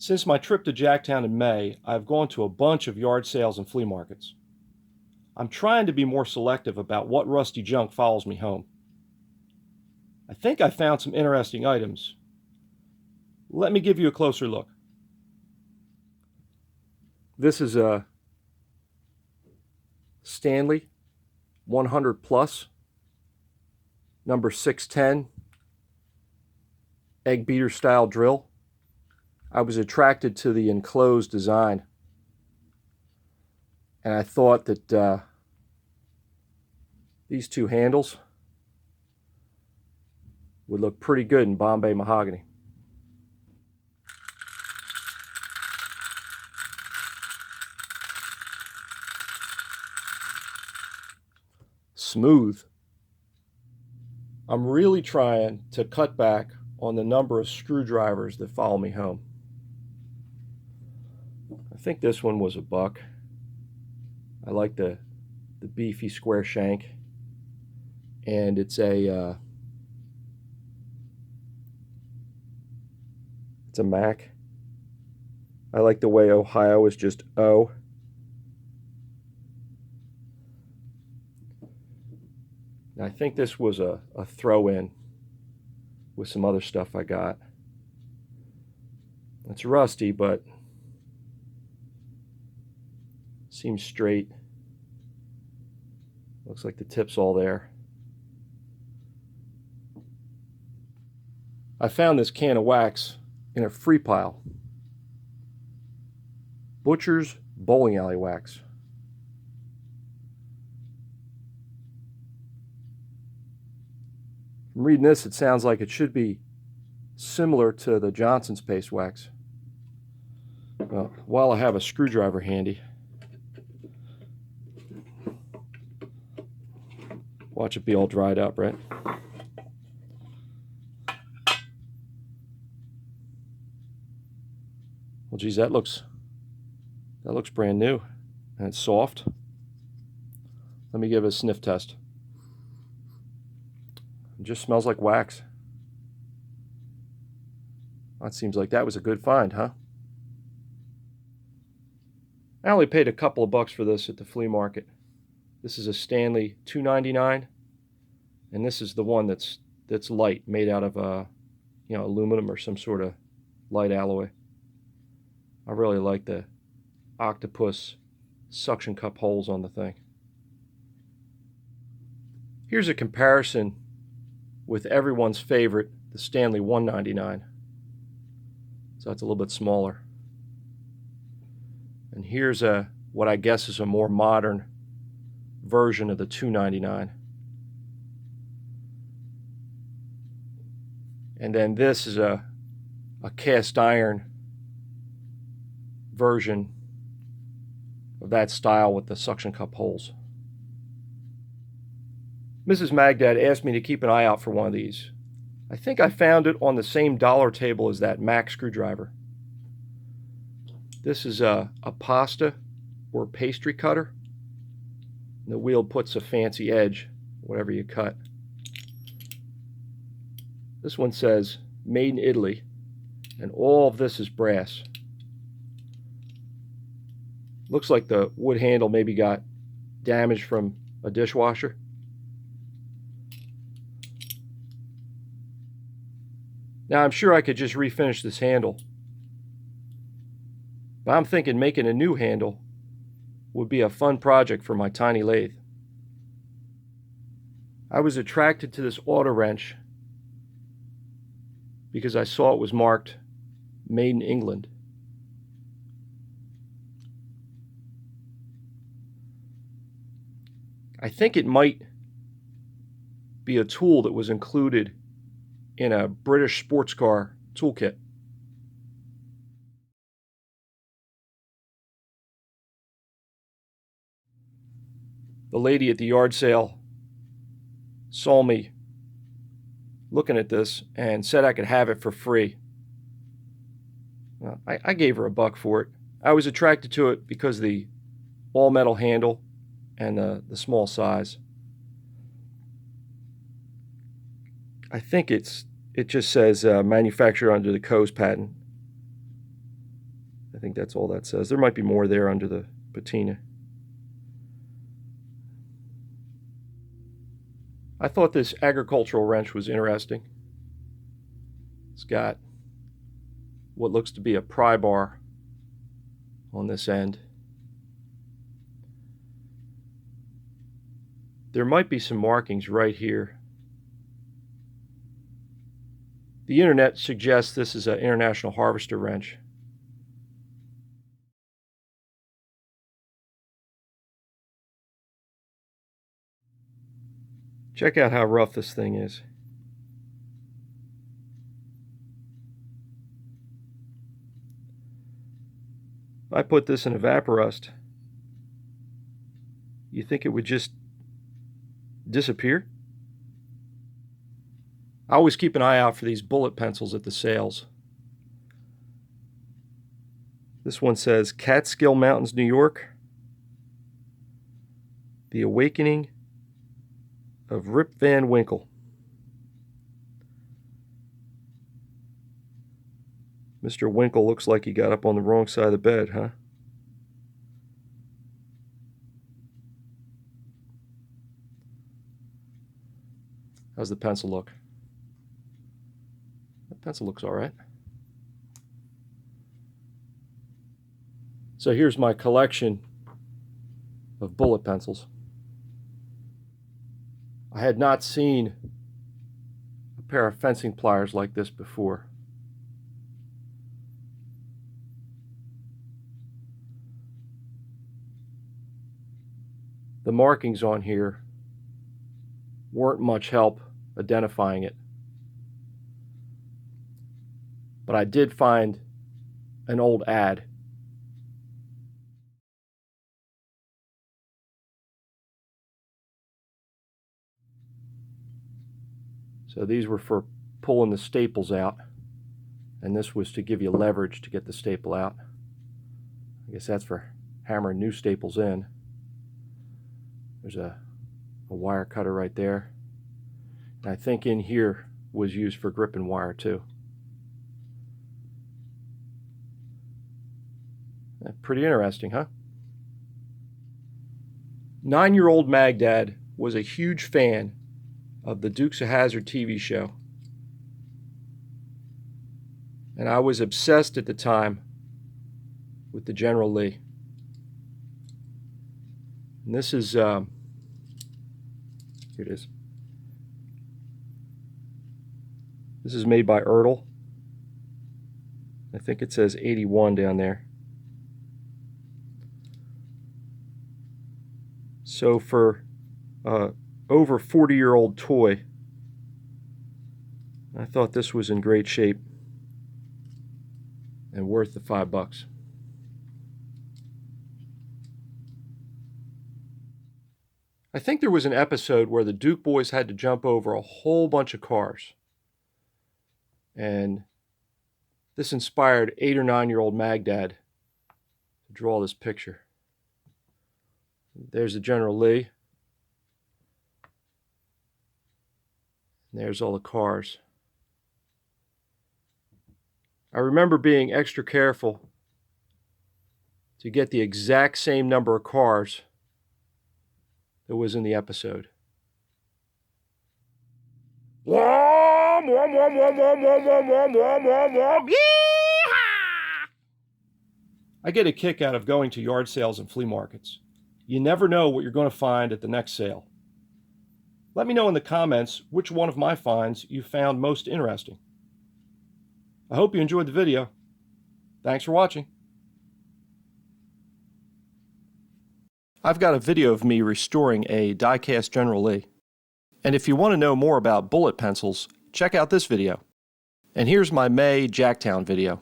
Since my trip to Jacktown in May, I've gone to a bunch of yard sales and flea markets. I'm trying to be more selective about what rusty junk follows me home. I think I found some interesting items. Let me give you a closer look. This is a Stanley 100 Plus, number 610, egg beater style drill. I was attracted to the enclosed design, and I thought that these two handles would look pretty good in Bombay mahogany. Smooth. I'm really trying to cut back on the number of screwdrivers that follow me home. I think this one was $1. I like the beefy square shank, and it's a Mac. I like the way Ohio is just O. I think this was a throw-in with some other stuff I got. It's rusty, but seems straight. Looks like the tip's all there. I found this can of wax in a free pile. Butcher's bowling alley wax. From reading this, it sounds like it should be similar to the Johnson's paste wax. Well, while I have a screwdriver handy, watch it be all dried up, right? Well, geez, that looks brand new, and it's soft. Let me give it a sniff test. It just smells like wax. That seems like that was a good find, huh? I only paid a couple of bucks for this at the flea market. This is a Stanley $2.99, and this is the one that's light, made out of aluminum or some sort of light alloy. I really like the octopus suction cup holes on the thing. Here's a comparison with everyone's favorite, the Stanley $1.99. So it's a little bit smaller. And here's what I guess is a more modern version of the $2.99. And then this is a cast iron version of that style with the suction cup holes. Mrs. Magdad asked me to keep an eye out for one of these. I think I found it on the same dollar table as that Mac screwdriver. This is a pasta or pastry cutter. And the wheel puts a fancy edge, whatever you cut. This one says, made in Italy, and all of this is brass. Looks like the wood handle maybe got damaged from a dishwasher. Now, I'm sure I could just refinish this handle, but I'm thinking making a new handle would be a fun project for my tiny lathe. I was attracted to this auto wrench because I saw it was marked Made in England. I think it might be a tool that was included in a British sports car toolkit. The lady at the yard sale saw me looking at this and said I could have it for free. I gave her $1 for it. I was attracted to it because of the all-metal handle and the small size. I think it just says manufactured under the Coase patent. I think that's all that says. There might be more there under the patina. I thought this agricultural wrench was interesting. It's got what looks to be a pry bar on this end. There might be some markings right here. The internet suggests this is an International Harvester wrench. Check out how rough this thing is. If I put this in a Vaporust, you think it would just disappear? I always keep an eye out for these bullet pencils at the sales. This one says Catskill Mountains, New York. The Awakening of Rip Van Winkle. Mr. Winkle looks like he got up on the wrong side of the bed, huh? How's the pencil look? The pencil looks all right. So here's my collection of bullet pencils. I had not seen a pair of fencing pliers like this before. The markings on here weren't much help identifying it. But I did find an old ad. So these were for pulling the staples out, and this was to give you leverage to get the staple out. I guess that's for hammering new staples in. There's a wire cutter right there. And I think in here was used for gripping wire too. Pretty interesting, huh? 9-year-old Magdad was a huge fan of the Dukes of Hazzard TV show. And I was obsessed at the time with the General Lee. And this is, here it is. This is made by Ertl. I think it says 81 down there. So for over 40-year-old toy, I thought this was in great shape and worth the $5. I think there was an episode where the Duke boys had to jump over a whole bunch of cars. And this inspired 8 or 9-year-old Magdad to draw this picture. There's the General Lee. And there's all the cars. I remember being extra careful to get the exact same number of cars that was in the episode. Wom, wom, wom, wom, wom, wom, wom, wom, wom, wom, wom. Yee-haw! I get a kick out of going to yard sales and flea markets. You never know what you're going to find at the next sale. Let me know in the comments which one of my finds you found most interesting. I hope you enjoyed the video. Thanks for watching. I've got a video of me restoring a die-cast General Lee. And if you want to know more about bullet pencils, check out this video. And here's my May Jacktown video.